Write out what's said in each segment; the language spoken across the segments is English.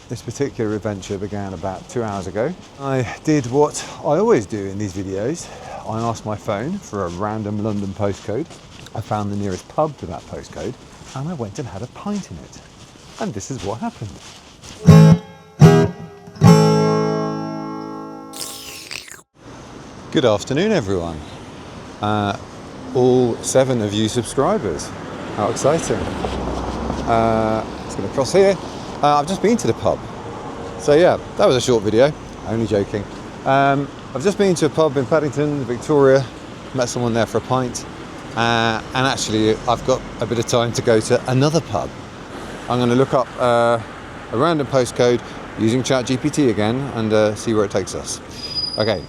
This particular adventure began about 2 hours ago. I did what I always do in these videos. I asked my phone for a random London postcode. I found the nearest pub to that postcode and I went and had a pint in it. And this is what happened. Good afternoon, everyone. All 7 of you subscribers. How exciting. It's going to cross here. I've just been to the pub. So yeah, that was a short video. Only joking. I've just been to a pub in Paddington, Victoria. Met someone there for a pint. And actually, I've got a bit of time to go to another pub. I'm going to look up a random postcode using ChatGPT again and see where it takes us. Okay.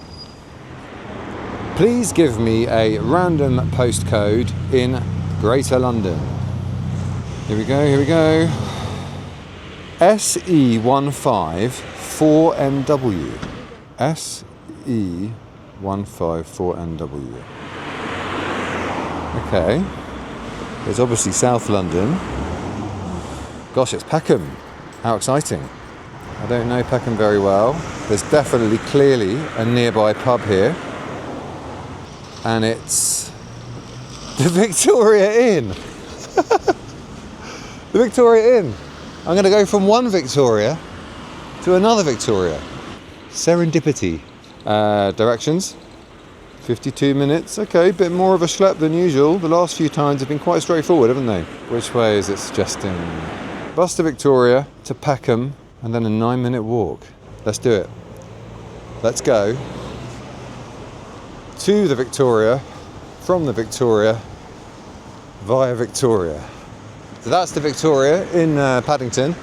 Please give me a random postcode in Greater London. Here we go. SE154NW. SE154NW. Okay. It's obviously South London. Gosh, it's Peckham. How exciting. I don't know Peckham very well. There's definitely, clearly, a nearby pub here. And it's the Victoria Inn. The Victoria Inn. I'm going to go from one Victoria to another Victoria. Serendipity. Directions. 52 minutes. Okay, a bit more of a schlep than usual. The last few times have been quite straightforward, haven't they? Which way is it suggesting? Bus to Victoria, to Peckham, and then a 9-minute walk. Let's do it. Let's go to the Victoria, from the Victoria, via Victoria. So that's the Victoria in Paddington.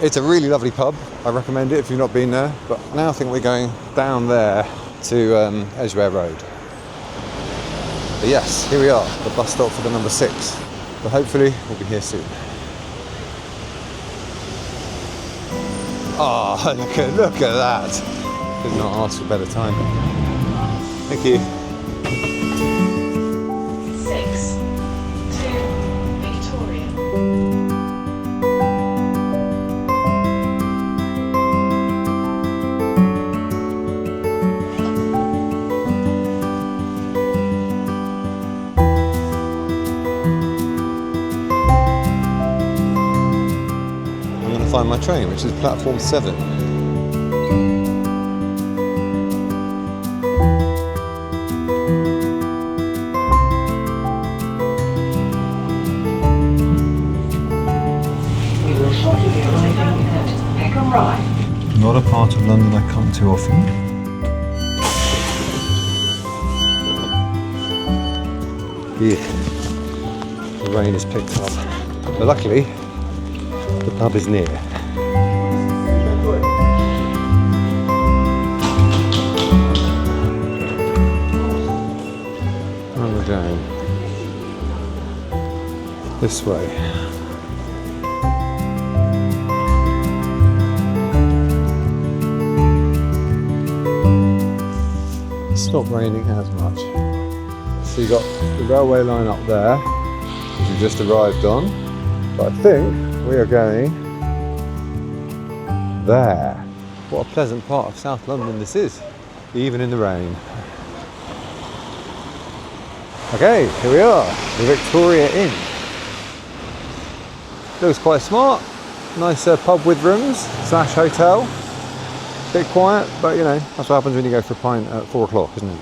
It's a really lovely pub. I recommend it if you've not been there. But now I think we're going down there to Edgware Road. But yes, here we are, the bus stop for the number 6. But hopefully we'll be here soon. Oh, look at that. Could not ask for better timing. Thank you. 6 to Victoria. I'm going to find my train, which is platform 7. Not a part of London I come to often. Yeah, the rain has picked up, but luckily the pub is near. And we're going this way. It's not raining as much. So you got the railway line up there, which we just arrived on. But I think we are going there. What a pleasant part of South London this is, even in the rain. Okay, here we are, the Victoria Inn. Looks quite smart. Nice pub with rooms / hotel. Bit quiet, but you know, that's what happens when you go for a pint at 4 o'clock, isn't it?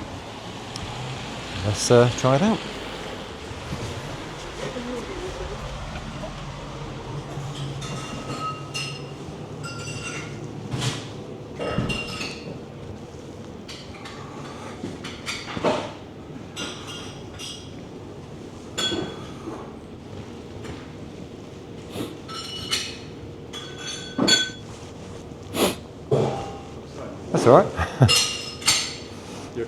Let's try it out. That's all right.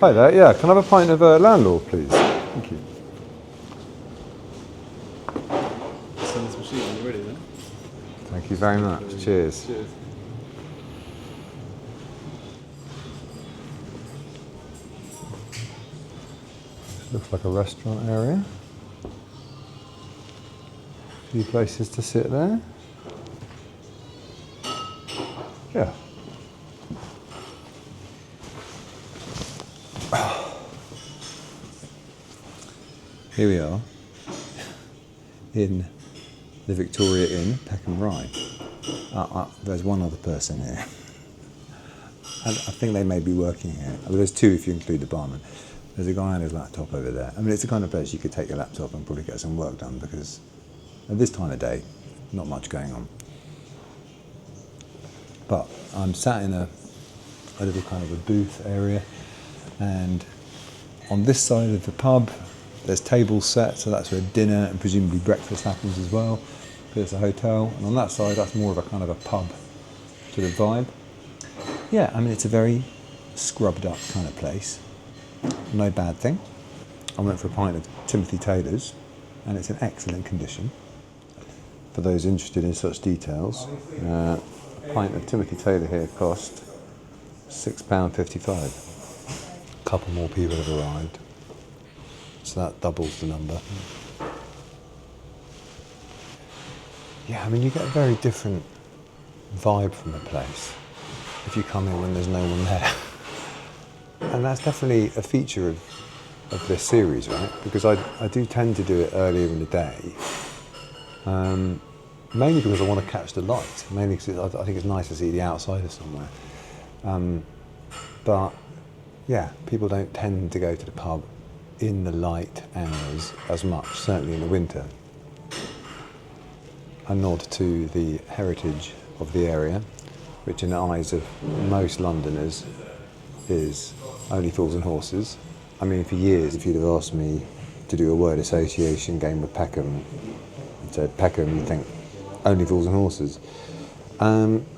Hi there, yeah, can I have a pint of landlord, please? Thank you. Send this machine when you're ready then. Thank you very much. Cheers. Cheers. Looks like a restaurant area. A few places to sit there. Yeah. Here we are in the Victoria Inn, Peckham Rye. There's one other person here. I think they may be working here. Well, there's two if you include the barman. There's a guy on his laptop over there. I mean, it's the kind of place you could take your laptop and probably get some work done, because at this time of day, not much going on. But I'm sat in a little kind of a booth area, and on this side of the pub, there's tables set, so that's where dinner and presumably breakfast happens as well, because it's a hotel. And on that side, that's more of a kind of a pub sort of vibe. Yeah, I mean, it's a very scrubbed up kind of place. No bad thing. I went for a pint of Timothy Taylor's, and it's in excellent condition. For those interested in such details, a pint of Timothy Taylor here cost £6.55. A couple more people have arrived, so that doubles the number. Yeah, I mean, you get a very different vibe from the place if you come in when there's no one there. And that's definitely a feature of this series, right? Because I do tend to do it earlier in the day, mainly because I want to catch the light, mainly because I think it's nice to see the outside of somewhere. But yeah, people don't tend to go to the pub in the light hours as much, certainly in the winter. A nod to the heritage of the area, which in the eyes of most Londoners is Only Fools and Horses. I mean, for years, if you'd have asked me to do a word association game with Peckham, and said Peckham, you'd think Only Fools and Horses.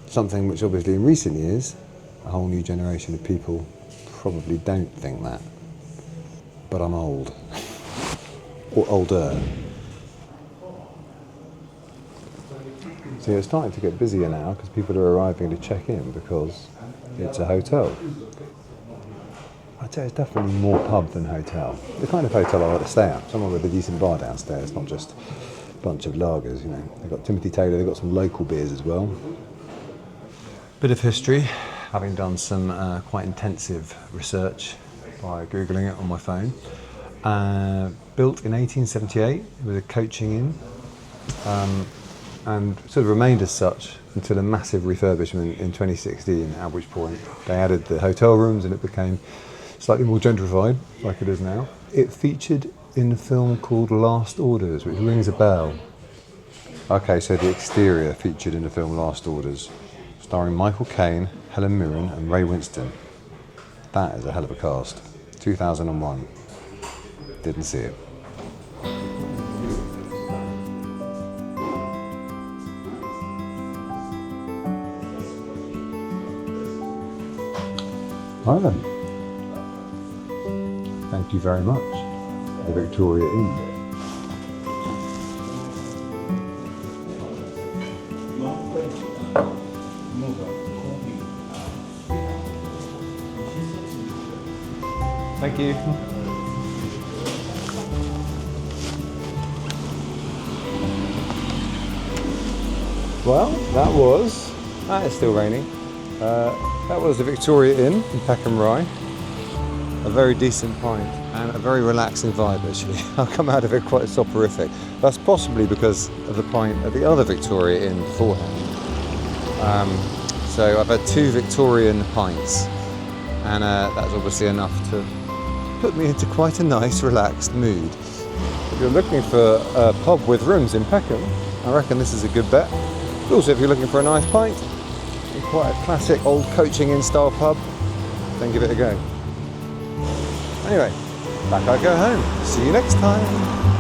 Something which obviously in recent years, a whole new generation of people probably don't think that. But I'm old. Or older. So it's starting to get busier now because people are arriving to check in because it's a hotel. I'd say it's definitely more pub than hotel. The kind of hotel I like to stay at, somewhere with a decent bar downstairs, not just a bunch of lagers, you know. They've got Timothy Taylor, they've got some local beers as well. Bit of history, having done some quite intensive research by Googling it on my phone. Built in 1878 with a coaching inn. And sort of remained as such until a massive refurbishment in 2016, at which point they added the hotel rooms and it became slightly more gentrified, like it is now. It featured in a film called Last Orders, which rings a bell. Okay, so the exterior featured in the film Last Orders, starring Michael Caine, Helen Mirren and Ray Winston. That is a hell of a cast. 2001. Didn't see it. Hi then. Thank you very much. The Victoria Inn. Thank you. Well, that is still raining. That was the Victoria Inn in Peckham Rye. A very decent pint and a very relaxing vibe actually. I'll come out of it quite soporific. That's possibly because of the pint at the other Victoria Inn beforehand. So I've had 2 Victorian pints, and that's obviously enough to put me into quite a nice relaxed mood. If you're looking for a pub with rooms in Peckham, I reckon this is a good bet. Also, if you're looking for a nice pint, quite a classic old coaching inn style pub, then give it a go. Anyway, back I go home. See you next time.